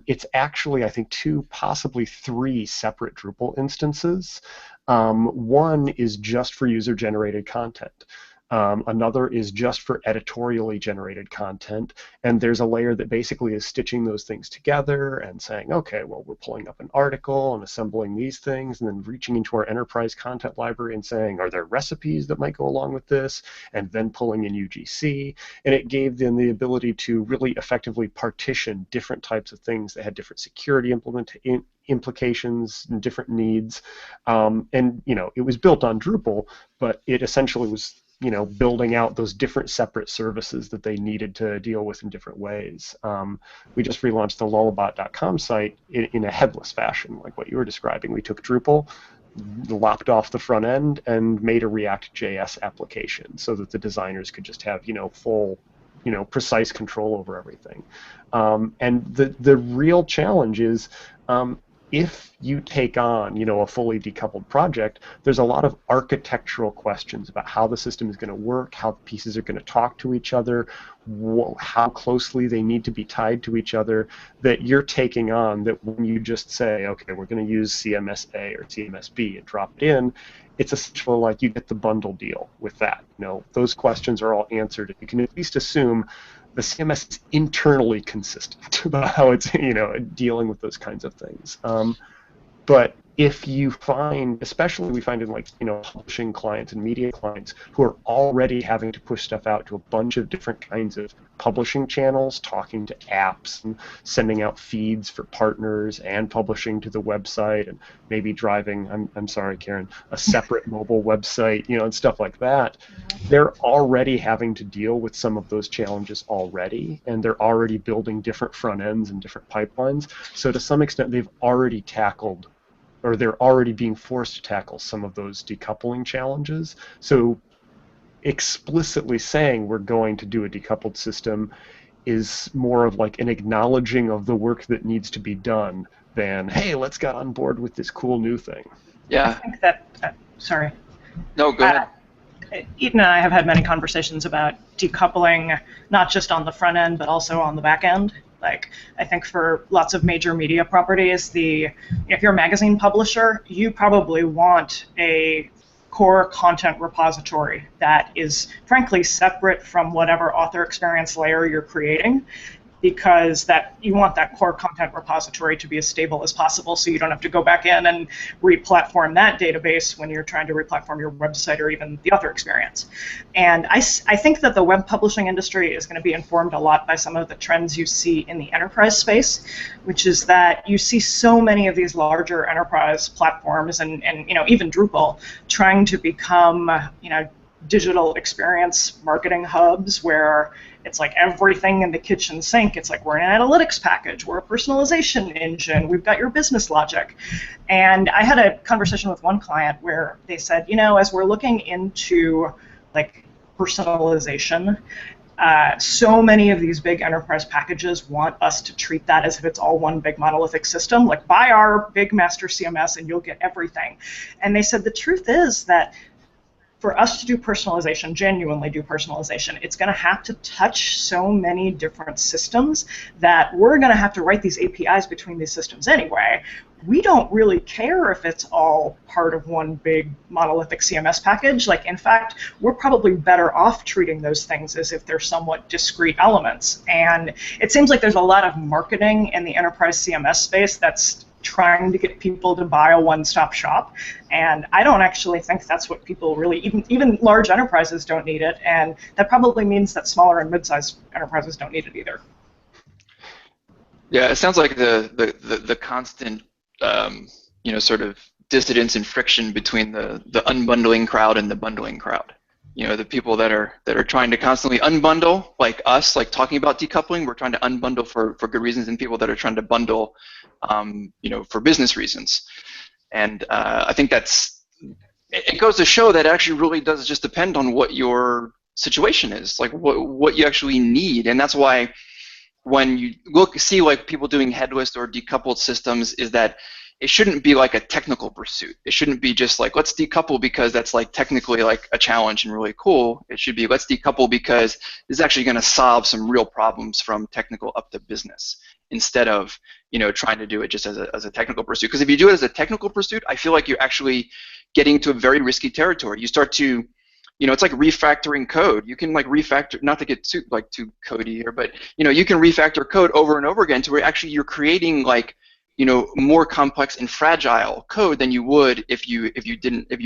It's actually, I think, 2, possibly 3 separate Drupal instances. One is just for user-generated content. Another is just for editorially generated content, and there's a layer that basically is stitching those things together and saying, okay, well, we're pulling up an article and assembling these things and then reaching into our enterprise content library and saying, are there recipes that might go along with this, and then pulling in UGC, and it gave them the ability to really effectively partition different types of things that had different security implications and different needs, and it was built on Drupal, but it essentially was building out those different separate services that they needed to deal with in different ways. We just relaunched the lullabot.com site in a headless fashion, like what you were describing. We took Drupal, lopped off the front end, and made a React.js application so that the designers could just have full precise control over everything. And the real challenge is if you take on, a fully decoupled project, there's a lot of architectural questions about how the system is going to work, how the pieces are going to talk to each other, how closely they need to be tied to each other, that you're taking on, that when you just say, okay, we're going to use CMS A or CMS B and drop it in, it's essentially like you get the bundle deal with that. Those questions are all answered. You can at least assume the CMS is internally consistent about how it's dealing with those kinds of things. But if you find, especially we find in like, publishing clients and media clients who are already having to push stuff out to a bunch of different kinds of publishing channels, talking to apps and sending out feeds for partners and publishing to the website and maybe driving, I'm sorry, Karen, a separate mobile website, and stuff like that. They're already having to deal with some of those challenges already, and they're already building different front ends and different pipelines. So to some extent, they've already tackled, or they're already being forced to tackle some of those decoupling challenges. So explicitly saying we're going to do a decoupled system is more of like an acknowledging of the work that needs to be done than, hey, let's get on board with this cool new thing. Yeah. I think that, sorry. No, go ahead. Ethan and I have had many conversations about decoupling, not just on the front end, but also on the back end. Like, I think for lots of major media properties, if you're a magazine publisher, you probably want a core content repository that is, frankly, separate from whatever author experience layer you're creating, because you want that core content repository to be as stable as possible, so you don't have to go back in and re-platform that database when you're trying to re-platform your website or even the author experience. And I think that the web publishing industry is going to be informed a lot by some of the trends you see in the enterprise space, which is that you see so many of these larger enterprise platforms and even Drupal trying to become digital experience marketing hubs where it's like everything in the kitchen sink. It's like, we're an analytics package, we're a personalization engine, we've got your business logic. And I had a conversation with one client where they said, as we're looking into like personalization, so many of these big enterprise packages want us to treat that as if it's all one big monolithic system, like buy our big master CMS and you'll get everything. And they said the truth is that for us to do personalization, genuinely do personalization, it's going to have to touch so many different systems that we're going to have to write these APIs between these systems anyway. We don't really care if it's all part of one big monolithic CMS package. Like, in fact, we're probably better off treating those things as if they're somewhat discrete elements. And it seems like there's a lot of marketing in the enterprise CMS space that's trying to get people to buy a one-stop shop, and I don't actually think that's what people really, even large enterprises don't need it, and that probably means that smaller and mid-sized enterprises don't need it either. Yeah, it sounds like the constant sort of dissidence and friction between the unbundling crowd and the bundling crowd. The people that are trying to constantly unbundle, like us, like talking about decoupling, we're trying to unbundle for good reasons, and people that are trying to bundle, for business reasons. And I think it goes to show that it actually really does just depend on what your situation is, like what you actually need. And that's why when you see like people doing headless or decoupled systems, is that it shouldn't be like a technical pursuit. It shouldn't be just like, let's decouple because that's like technically like a challenge and really cool. It should be, let's decouple because this is actually going to solve some real problems from technical up to business, instead of trying to do it just as a technical pursuit. Because if you do it as a technical pursuit, I feel like you're actually getting to a very risky territory. You start to, it's like refactoring code. You can like refactor, not to get too codey here, but you can refactor code over and over again to where actually you're creating like more complex and fragile code than you would if you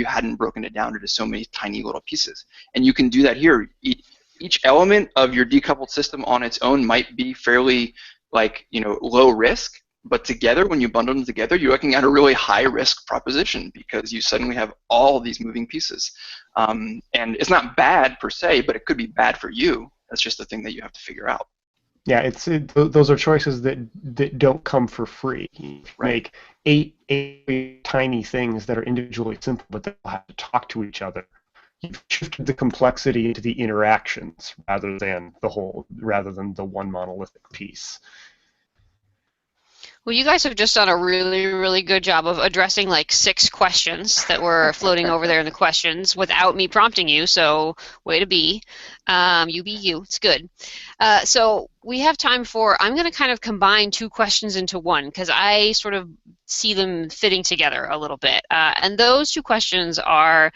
hadn't broken it down into so many tiny little pieces. And you can do that here. Each element of your decoupled system on its own might be fairly like low risk, but together, when you bundle them together, you're looking at a really high risk proposition because you suddenly have all these moving pieces. And it's not bad per se, but it could be bad for you. That's just the thing that you have to figure out. Yeah, those are choices that don't come for free. You make eight tiny things that are individually simple, but they'll have to talk to each other. You've shifted the complexity into the interactions rather than the one monolithic piece. Well, you guys have just done a really, really good job of addressing like 6 questions that were floating over there in the questions without me prompting you, so way to be. You be you. It's good. So we have time I'm going to kind of combine 2 questions into one because I sort of see them fitting together a little bit. And those 2 questions are,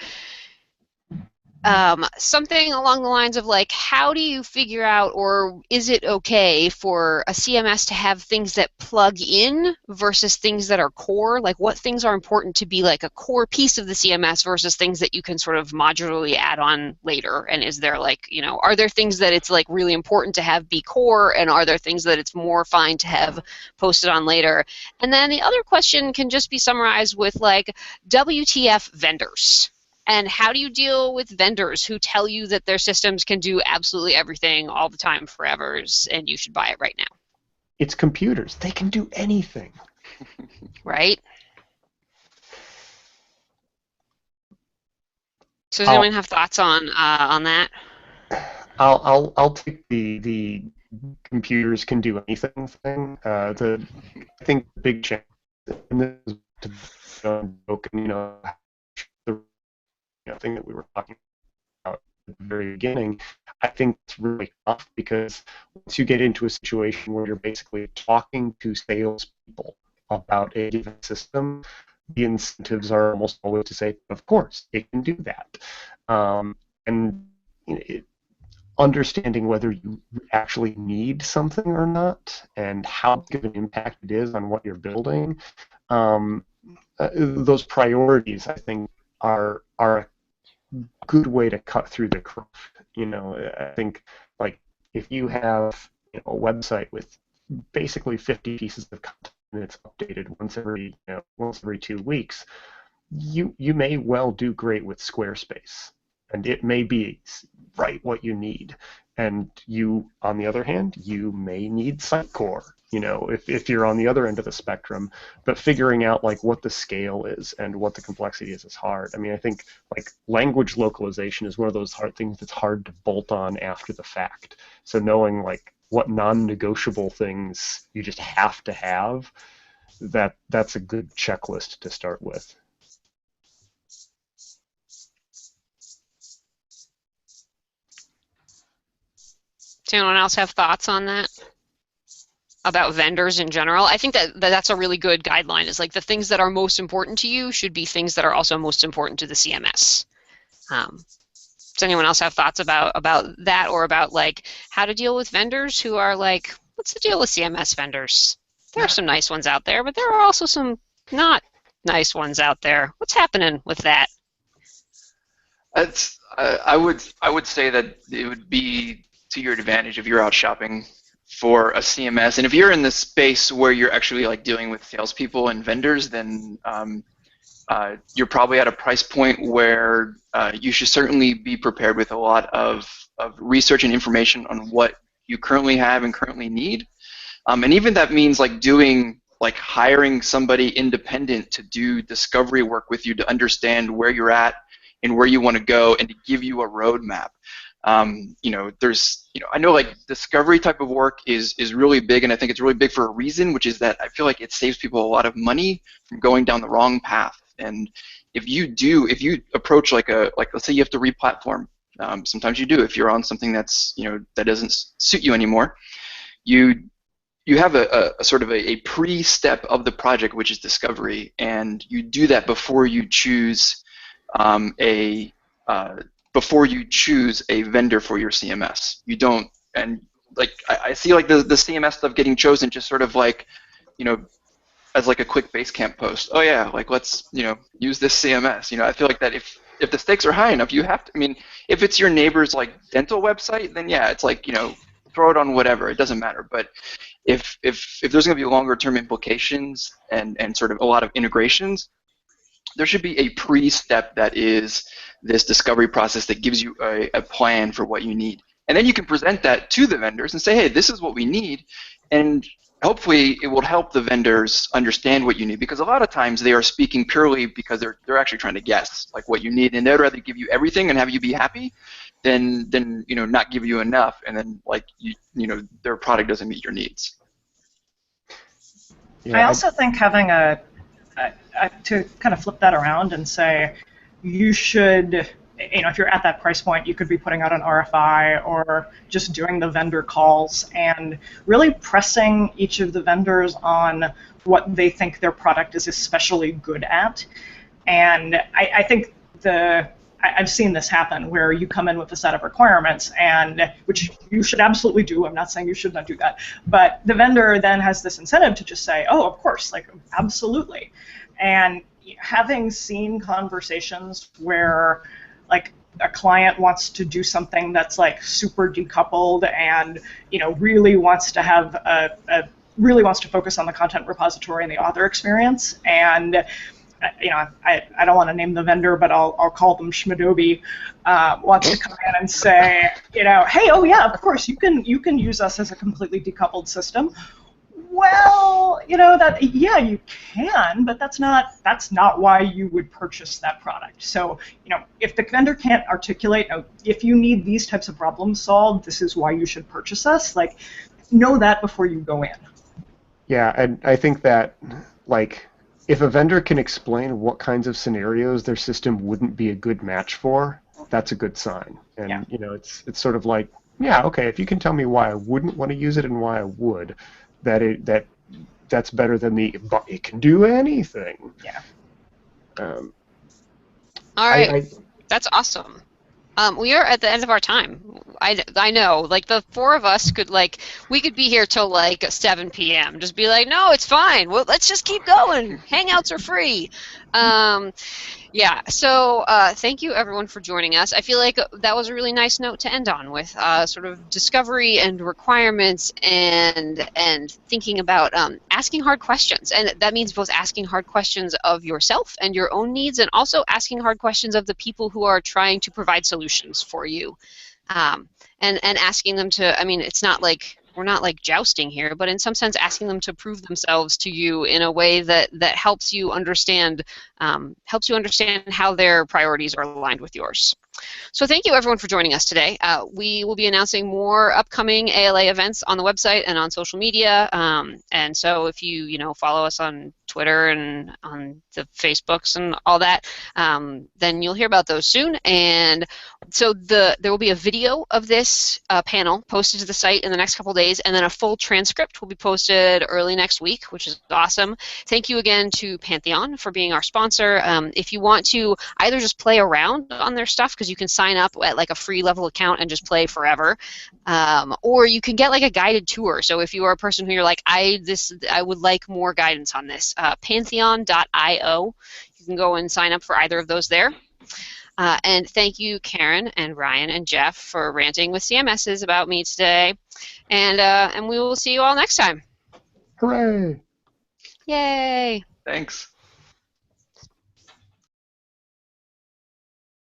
something along the lines of like, how do you figure out, or is it okay for a CMS to have things that plug in versus things that are core? Like, what things are important to be like a core piece of the CMS versus things that you can sort of modularly add on later? And is there like, you know, are there things that it's like really important to have be core, and are there things that it's more fine to have posted on later? And then the other question can just be summarized with like, WTF vendors? And how do you deal with vendors who tell you that their systems can do absolutely everything all the time forever, and you should buy it right now? It's computers. They can do anything. Right? So does anyone have thoughts on that? I'll take the computers can do anything thing. I think the big change in this is to the thing that we were talking about at the very beginning. I think it's really tough because once you get into a situation where you're basically talking to salespeople about a given system, the incentives are almost always to say, of course, it can do that. And understanding whether you actually need something or not and how big of an impact it is on what you're building, those priorities, I think, are a good way to cut through the crap. You know, I think like if you have a website with basically 50 pieces of content and it's updated once every 2 weeks, you may well do great with Squarespace, and it may be right what you need. And you, on the other hand, you may need Sitecore, if you're on the other end of the spectrum. But figuring out like what the scale is and what the complexity is hard. I mean, I think like language localization is one of those hard things that's hard to bolt on after the fact. So knowing like what non-negotiable things you just have to have, that's a good checklist to start with. Does anyone else have thoughts on that? About vendors in general? I think that's a really good guideline, is like the things that are most important to you should be things that are also most important to the CMS. Does anyone else have thoughts about that, or about like how to deal with vendors who are like, what's the deal with CMS vendors? There are some nice ones out there, but there are also some not nice ones out there. What's happening with that? I would say that it would be to your advantage if you're out shopping for a CMS, and if you're in the space where you're actually like dealing with salespeople and vendors, then you're probably at a price point where you should certainly be prepared with a lot of research and information on what you currently have and currently need, and even that means like hiring somebody independent to do discovery work with you to understand where you're at and where you want to go, and to give you a roadmap. I know like discovery type of work is really big, and I think it's really big for a reason, which is that I feel like it saves people a lot of money from going down the wrong path. And if you approach like let's say you have to re-platform, sometimes you do if you're on something that's that doesn't suit you anymore. You have a sort of a pre-step of the project, which is discovery, and you do that before you choose before you choose a vendor for your CMS. You don't, and like I see like the CMS stuff getting chosen just sort of like, as like a quick Basecamp post. Oh yeah, like let's use this CMS. I feel like that if the stakes are high enough, you have to. I mean, if it's your neighbor's like dental website, then yeah, it's like throw it on whatever. It doesn't matter. But if there's going to be longer term implications and sort of a lot of integrations, there should be a pre-step that is this discovery process that gives you a plan for what you need. And then you can present that to the vendors and say, hey, this is what we need, and hopefully it will help the vendors understand what you need, because a lot of times they are speaking purely because they're actually trying to guess like what you need, and they'd rather give you everything and have you be happy than not give you enough, and then like their product doesn't meet your needs. Yeah, I also think having to kind of flip that around and say, you should, if you're at that price point, you could be putting out an RFI or just doing the vendor calls and really pressing each of the vendors on what they think their product is especially good at. And I think I've seen this happen where you come in with a set of requirements, and which you should absolutely do. I'm not saying you should not do that, but the vendor then has this incentive to just say, oh, of course, like absolutely. And having seen conversations where like a client wants to do something that's like super decoupled and really wants to have really wants to focus on the content repository and the author experience, and I don't want to name the vendor, but I'll call them Schmadobe, wants to come in and say, hey, oh yeah, of course you can use us as a completely decoupled system. Well, yeah, you can, but that's not why you would purchase that product. So, if the vendor can't articulate, if you need these types of problems solved, this is why you should purchase us. Like, know that before you go in. Yeah, and I think that, like, if a vendor can explain what kinds of scenarios their system wouldn't be a good match for, that's a good sign. And Yeah. It's sort of like, yeah, okay, if you can tell me why I wouldn't want to use it and why I would, that's better than but it can do anything. Yeah. All right, that's awesome. We are at the end of our time. I know, like the four of us we could be here till like 7 p.m. Just be like, no, it's fine. Well, let's just keep going. Hangouts are free. Yeah, so thank you everyone for joining us. I feel like that was a really nice note to end on with sort of discovery and requirements and thinking about asking hard questions. And that means both asking hard questions of yourself and your own needs, and also asking hard questions of the people who are trying to provide solutions for you. And asking them to, I mean, it's not like, we're not like jousting here, but in some sense asking them to prove themselves to you in a way that helps you understand how their priorities are aligned with yours. So thank you everyone for joining us today. We will be announcing more upcoming ALA events on the website and on social media. And so if you follow us on Twitter and on the Facebooks and all that, then you'll hear about those soon. And so there will be a video of this panel posted to the site in the next couple days, and then a full transcript will be posted early next week, which is awesome. Thank you again to Pantheon for being our sponsor. If you want to either just play around on their stuff, because you can sign up at like a free level account and just play forever, or you can get like a guided tour. So if you are a person who you're like, I would like more guidance on this, Pantheon.io. You can go and sign up for either of those there. And thank you, Karen and Ryan and Jeff, for ranting with CMSes about me today. And we will see you all next time. Hooray! Yay! Thanks.